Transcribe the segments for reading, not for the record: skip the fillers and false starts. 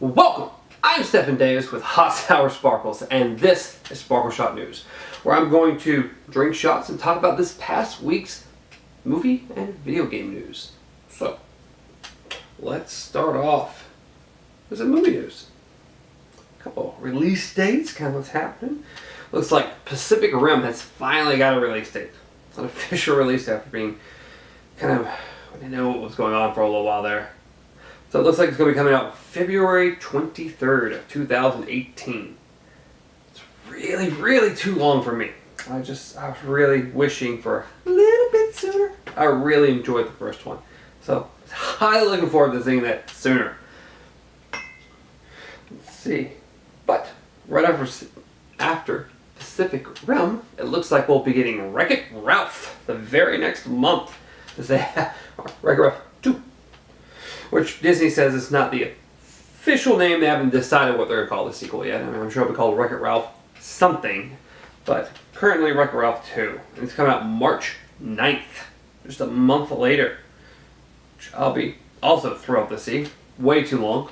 Welcome! I'm Stephen Davis with Hot Sour Sparkles, and this is Sparkle Shot News, where I'm going to drink shots and talk about this past week's movie and video game news. So, let's start off with some movie news. A couple release dates, kind of what's happening. Looks like Pacific Rim has finally got a release date. It's an official release after being kind of, I didn't know what was going on for a little while there. So it looks like it's going to be coming out February 23rd of 2018. It's really too long for me. I was really wishing for a little bit sooner. I really enjoyed the first one. So, highly looking forward to seeing that sooner. Let's see. But, right after Pacific Rim, it looks like we'll be getting Wreck-It Ralph the very next month. Wreck-It Ralph 2. Which Disney says is not the official name. They haven't decided what they're going to call the sequel yet. I mean, I'm sure it'll be called Wreck-It Ralph something. But currently Wreck-It Ralph 2. And it's coming out March 9th. Just a month later. Which I'll be also thrilled to see. Way too long.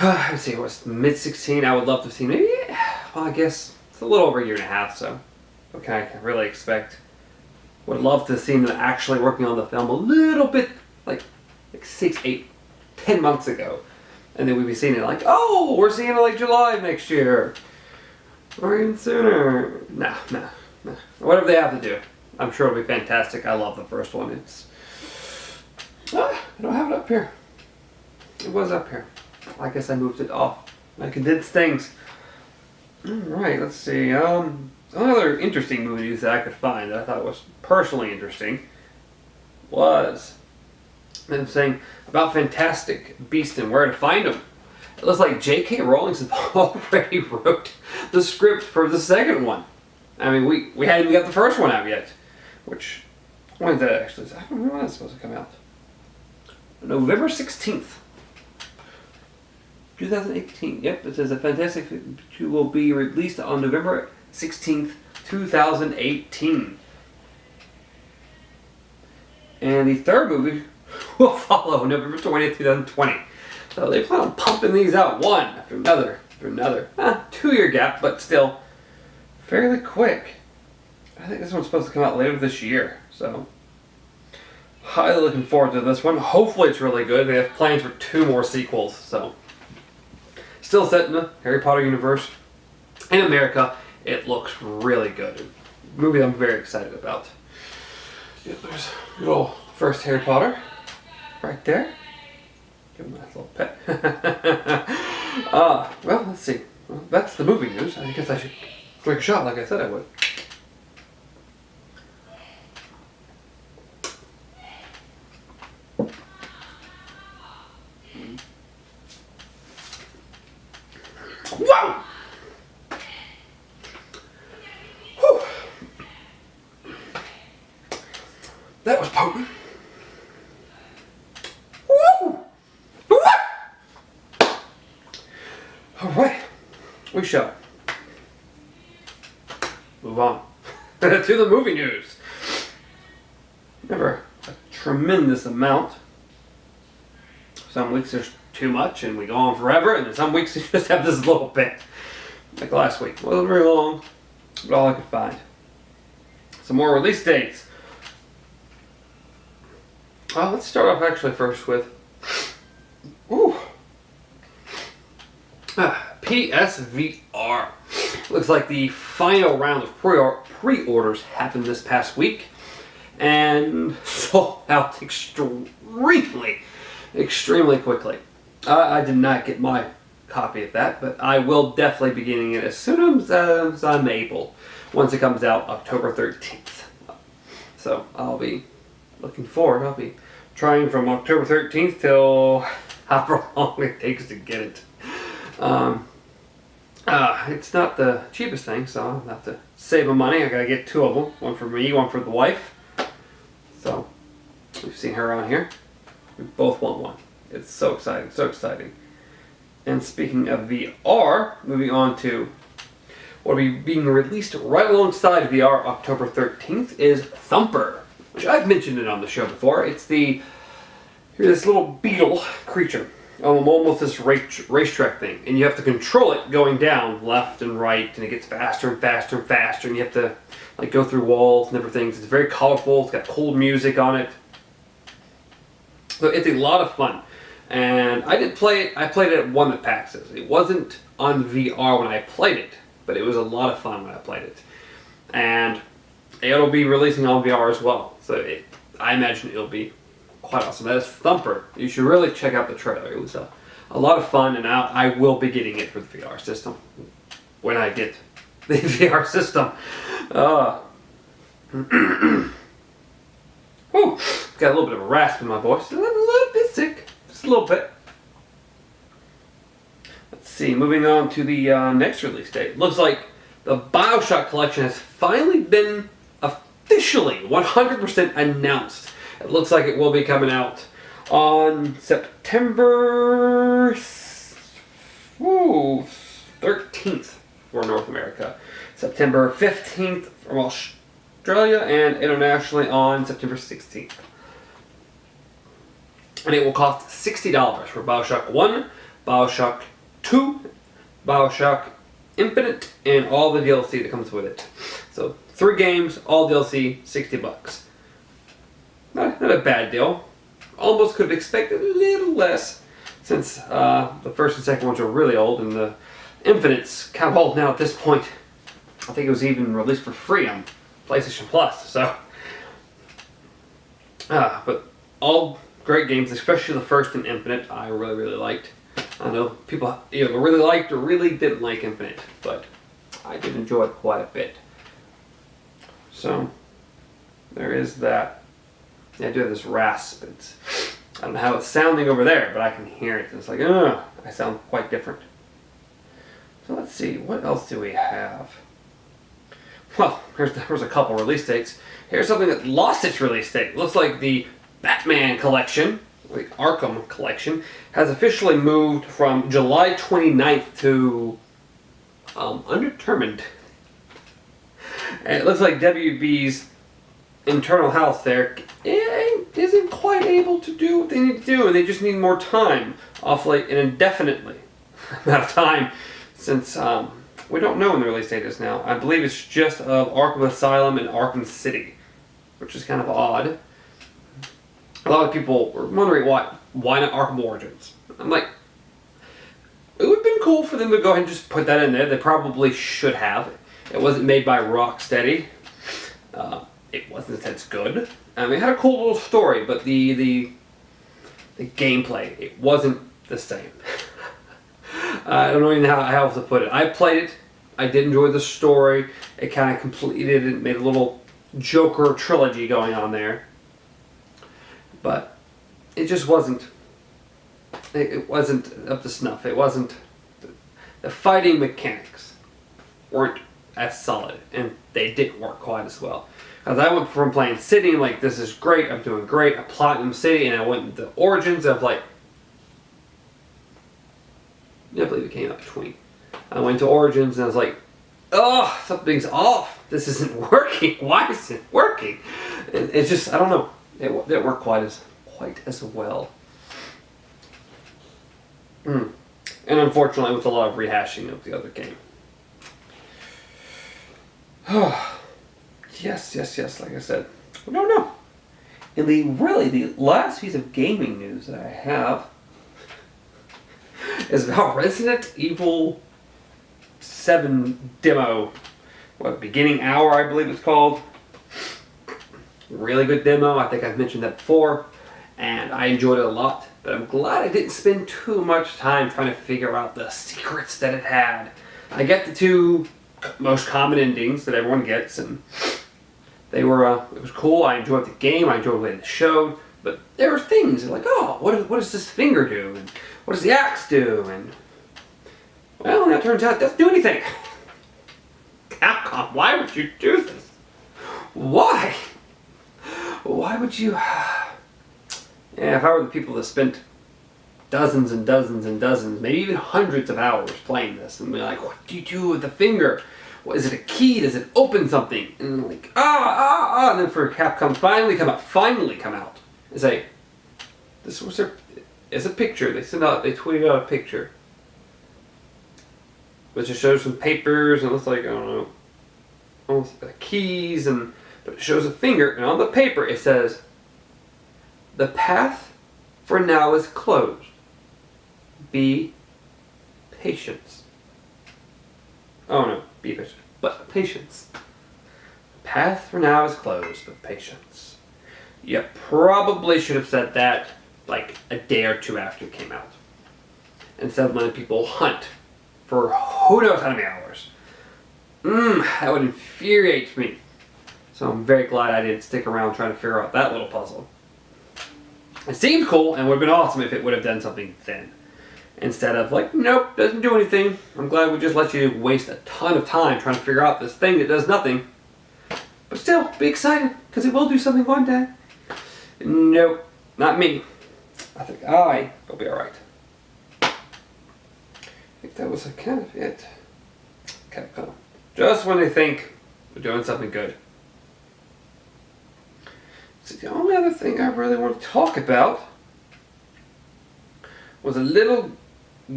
Let's see, it was mid-16. I would love to see maybe, well, I guess it's a little over a year and a half, so what can I really expect? Would love to see them actually working on the film a little bit, like 6, 8, 10 months ago. And then we'd be seeing it like, oh, we're seeing it like July next year. Or even sooner. Nah. Whatever they have to do. I'm sure it'll be fantastic. I love the first one. I don't have it up here. It was up here. I guess I moved it off. I condensed things. Alright, let's see. Another interesting movie news that I could find that I thought was personally interesting was them saying about Fantastic Beasts and where to find them. It looks like J.K. Rowling already wrote the script for the second one. I mean, we hadn't even got the first one out yet. Which, when did that actually? I don't know when it's supposed to come out. November 16th. 2018. Yep, it says that Fantastic Beasts will be released on November 16th, 2018. And the third movie will follow November 20th, 2020. So they plan on pumping these out one after another. 2-year gap, but still fairly quick. I think this one's supposed to come out later this year. So highly looking forward to this one. Hopefully it's really good. They have plans for 2 more sequels. So still set in the Harry Potter universe. In America, it looks really good. A movie I'm very excited about. Yeah, there's a little first Harry Potter right there. Give him a nice little pet. Well, let's see. Well, that's the movie news. I guess I should drink a shot like I said I would. Whoa! Whew. That was potent. Woo! Alright, we shall move on to the movie news. Never a tremendous amount. Some weeks there's too much and we go on forever, and then some weeks you just have this little bit. Like last week. It wasn't very long, but all I could find. Some more release dates. Well, let's start off actually first with PSVR. Looks like the final round of pre-orders happened this past week and sold out extremely quickly. I did not get my copy of that, but I will definitely be getting it as soon as I'm able, once it comes out October 13th. So I'll be looking forward. I'll be trying from October 13th till however long it takes to get it. It's not the cheapest thing, so I'll have to save my money. I gotta get 2 of them. One for me, one for the wife. So, we've seen her on here. We both want one. It's so exciting, so exciting. And speaking of VR, moving on to what will be being released right alongside VR October 13th is Thumper, which I've mentioned it on the show before. It's this little beetle creature. almost this racetrack thing, and you have to control it going down left and right, and it gets faster and faster and faster, and you have to like go through walls and everything. It's very colorful. It's got cool music on it, so it's a lot of fun. And I did play it. I played it at one at PAX. It wasn't on VR when I played it, but it was a lot of fun when I played it. And it'll be releasing on VR as well, so I imagine it'll be quite awesome. That is Thumper. You should really check out the trailer. It was a lot of fun, and I will be getting it for the VR system when I get the VR system. Whew, got a little bit of a rasp in my voice. A little bit sick, just a little bit. Let's see. Moving on to the next release date. Looks like the BioShock collection has finally been officially 100% announced. It looks like it will be coming out on September 13th for North America, September 15th from Australia, and internationally on September 16th. And it will cost $60 for BioShock 1, BioShock 2, BioShock Infinite, and all the DLC that comes with it. So 3 games, all DLC, $60. Not a bad deal. Almost could have expected a little less, since the first and second ones are really old, and the Infinite's kind of old now at this point. I think it was even released for free on PlayStation Plus. So, but all great games, especially the first and Infinite, I really liked. I know people either really liked or really didn't like Infinite, but I did enjoy it quite a bit. So there is that. Yeah, I do have this rasp. I don't know how it's sounding over there, but I can hear it. It's like, I sound quite different. So let's see, what else do we have? Well, here's a couple release dates. Here's something that lost its release date. Looks like the Batman collection, the Arkham collection, has officially moved from July 29th to undetermined. And it looks like WB's internal health there isn't quite able to do what they need to do, and they just need more time, awfully and indefinitely amount of time, since we don't know when the release date is now. I believe it's just of Arkham Asylum and Arkham City, which is kind of odd. A lot of people were wondering why not Arkham Origins. I'm like, it would have been cool for them to go ahead and just put that in there. They probably should have. It wasn't made by Rocksteady. It wasn't as good. I mean, it had a cool little story, but the gameplay, it wasn't the same. I don't know even how else to put it. I played it. I did enjoy the story. It kind of completed it, made a little Joker trilogy going on there. But it just wasn't. It wasn't up to snuff. It wasn't. The fighting mechanics weren't as solid, and they didn't work quite as well. Because I went from playing City, like, this is great, I'm doing great, I Platinum City, and I went into Origins of like, I believe it came out between. I went to Origins and I was like, oh, something's off. This isn't working. Why is it working? And it's just, I don't know. It didn't work quite as well. And unfortunately, with a lot of rehashing of the other game. Yes, like I said. I don't know. And the last piece of gaming news that I have is about Resident Evil 7 demo. Beginning Hour, I believe it's called. Really good demo. I think I've mentioned that before. And I enjoyed it a lot. But I'm glad I didn't spend too much time trying to figure out the secrets that it had. I get the 2 most common endings that everyone gets, and they were, it was cool. I enjoyed the game. I enjoyed the way it showed. But there were things like, oh, what does this finger do? And what does the axe do? And, well, that turns out it doesn't do anything. Capcom, why would you do this? Why? Why would you? Yeah, if I were the people that spent dozens and dozens and dozens, maybe even hundreds of hours playing this, and be like, what do you do with the finger? What, is it a key? Does it open something? And like, and then for Capcom finally come out and say, this was their, is a picture. They tweeted out a picture, which just shows some papers and it looks like, I don't know, almost keys, but it shows a finger, and on the paper it says, "The path for now is closed. Be patient." Oh no, be patient. But patience. The path for now is closed, but patience. You probably should have said that like a day or two after it came out, instead of letting people hunt for who knows how many hours. That would infuriate me. So I'm very glad I didn't stick around trying to figure out that little puzzle. It seemed cool and would have been awesome if it would have done something then. Instead of like, nope, doesn't do anything. I'm glad we just let you waste a ton of time trying to figure out this thing that does nothing. But still, be excited, because it will do something one day. Nope, not me. I think will be alright. I think that was kind of it. Capcom. Just when they think we're doing something good. So the only other thing I really want to talk about was a little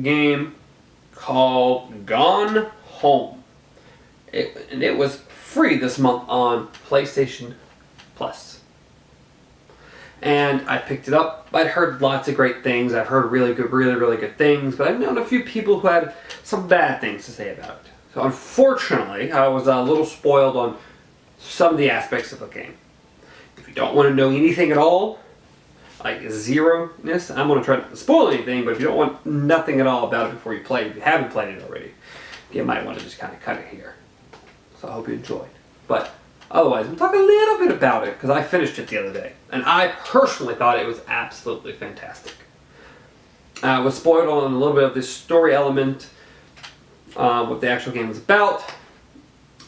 game called Gone Home. It was free this month on PlayStation Plus. And I picked it up. I'd heard lots of great things. I've heard really good things, but I've known a few people who had some bad things to say about it. So unfortunately, I was a little spoiled on some of the aspects of the game. If you don't want to know anything at all, like zero-ness, I'm going to try not to spoil anything, but if you don't want nothing at all about it before you play it, if you haven't played it already, you might want to just kind of cut it here. So I hope you enjoyed. But otherwise, I'm talking a little bit about it because I finished it the other day. And I personally thought it was absolutely fantastic. I was spoiled on a little bit of the story element, what the actual game was about,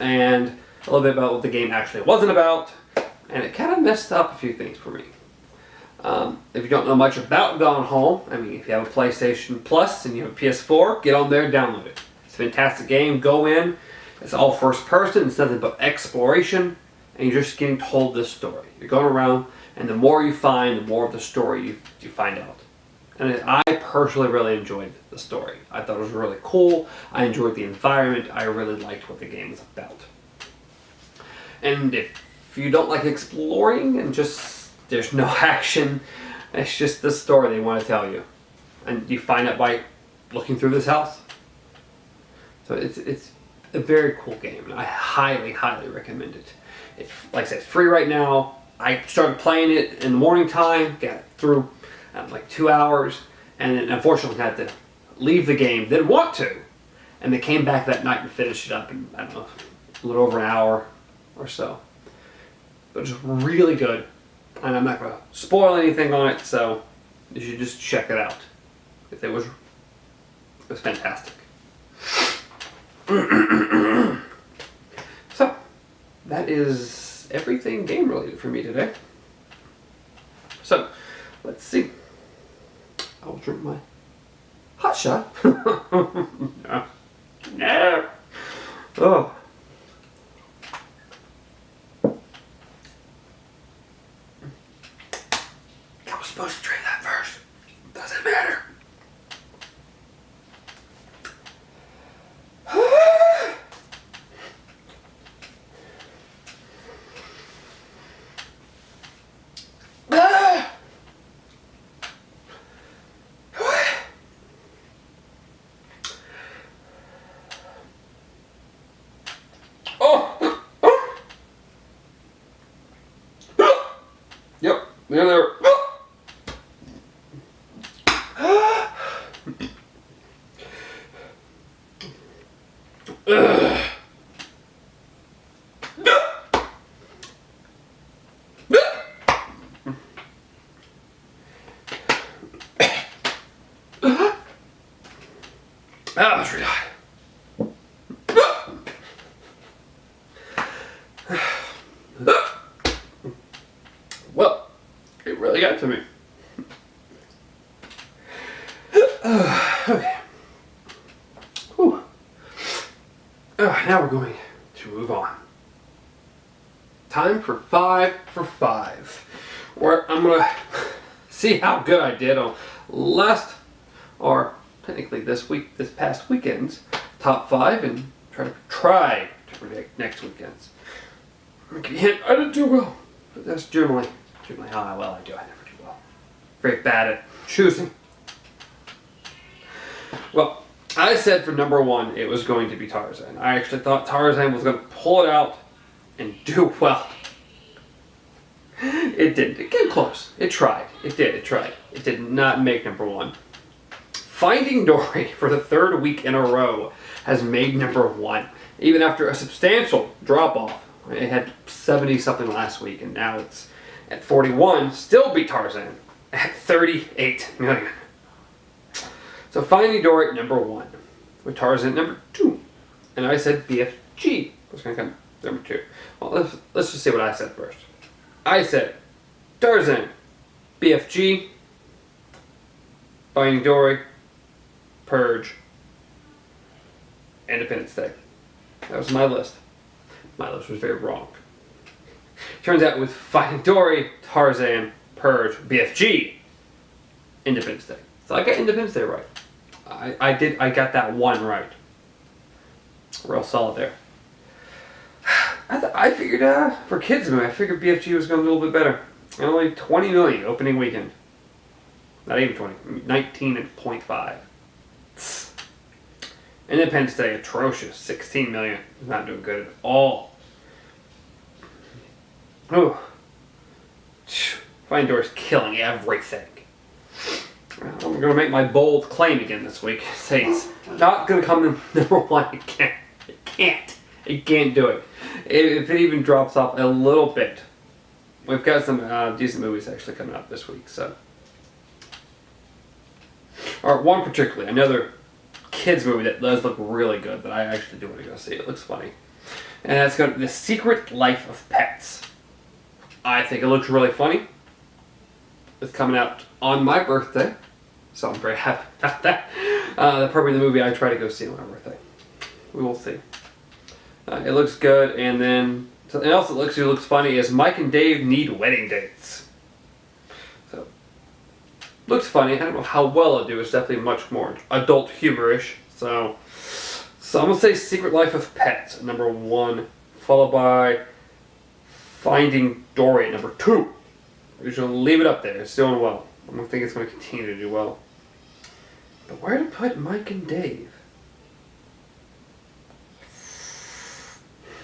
and a little bit about what the game actually wasn't about. And it kind of messed up a few things for me. If you don't know much about Gone Home, I mean, if you have a PlayStation Plus and you have a PS4, get on there and download it. It's a fantastic game. Go in. It's all first person. It's nothing but exploration. And you're just getting told this story. You're going around, and the more you find, the more of the story you find out. And I personally really enjoyed the story. I thought it was really cool. I enjoyed the environment. I really liked what the game was about. And if you don't like exploring and just there's no action, it's just the story they want to tell you. And you find out by looking through this house. So it's a very cool game, and I highly recommend it. It's, like I said, it's free right now. I started playing it in the morning time, got through like 2 hours, and then unfortunately had to leave the game. Didn't want to, and they came back that night and finished it up in, I don't know, a little over an hour or so. But it's really good, and I'm not going to spoil anything on it, so you should just check it out. It was fantastic. So, that is everything game related for me today. So, let's see. I will drink my hot shot. No. No. Oh. I was supposed to drink that first. Doesn't matter. Yep, there. That's really hot. Well, it really got to me. Okay. Whew. Now we're going to move on. Time for 5 for 5. Where I'm going to see how good I did on last, or technically this past weekend's top 5, and try to predict next weekend's. I'll give you a hint, I didn't do well, but that's generally how well I do. I never do well. Very bad at choosing. Well, I said for number 1 it was going to be Tarzan. I actually thought Tarzan was going to pull it out and do well. It didn't. It came close. It tried. It did. It tried. It did not make number 1. Finding Dory for the 3rd week in a row has made number 1, even after a substantial drop-off. It had 70-something last week, and now it's at 41. Still beat Tarzan at 38 million. So Finding Dory at number 1, with Tarzan at number 2. And I said BFG was going to come number 2. Well, let's just say what I said first. I said Tarzan, BFG, Finding Dory, Purge, Independence Day. That was my list. My list was very wrong. Turns out with Finding Dory, Tarzan, Purge, BFG, Independence Day. So I got Independence Day right. I got that one right. Real solid there. I figured for kids movie, I figured BFG was going to do a little bit better. Only 20 million opening weekend. Not even 20. 19.5. Independence Day, atrocious. 16 million. Not doing good at all. Oh. Finding Dory's killing everything. I'm going to make my bold claim again this week. Say it's not going to come to number 1 again. It can't. It can't do it. If it even drops off a little bit. We've got some decent movies actually coming up this week. So, or one particularly, another kids movie that does look really good that I actually do want to go see. It looks funny. And that's got The Secret Life of Pets. I think it looks really funny. It's coming out on my birthday, so I'm very happy about that. That's probably the movie I try to go see on my birthday. We will see. It looks good, and then something else that looks funny is Mike and Dave Need Wedding Dates. So, looks funny. I don't know how well it'll do. It's definitely much more adult humor-ish. So I'm gonna say Secret Life of Pets at number 1, followed by Finding Dory at number 2. We're just gonna leave it up there. It's doing well. I don't think it's gonna continue to do well. But where to put Mike and Dave?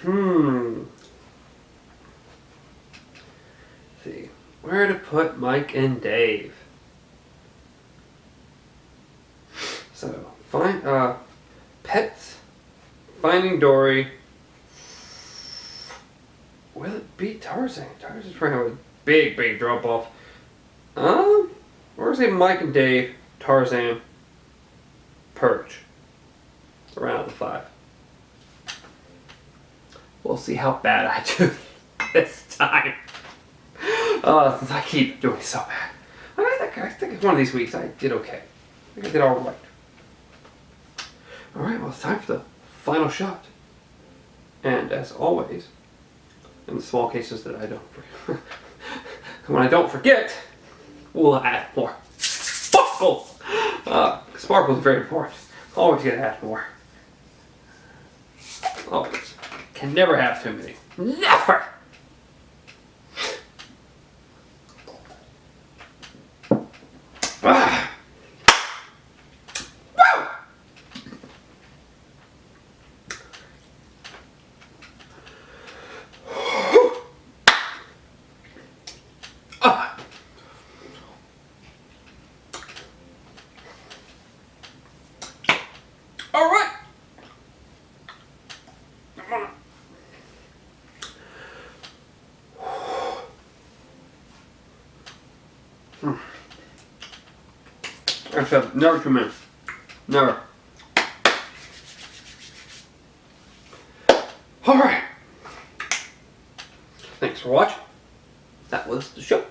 Let's see. Where to put Mike and Dave? So, Pets, Finding Dory. Will it be Tarzan? Tarzan's probably have a big drop off. We're gonna say Mike and Dave, Tarzan, Purge. Around the 5. We'll see how bad I do this time. Since I keep doing so bad. I think one of these weeks I did okay. I think I did alright. Alright, well it's time for the final shot. And as always, in the small cases that I don't forget, when I don't forget, we'll add more. Sparkle! Sparkle is very important. Always gotta add more. Always. Can never have too many. Never! Alright! I said never too many. Never. Alright. Thanks for watching. That was the show.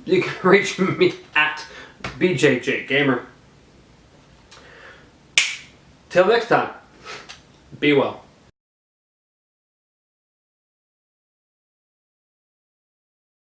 You can reach me at BJJ Gamer. Till next time, be well.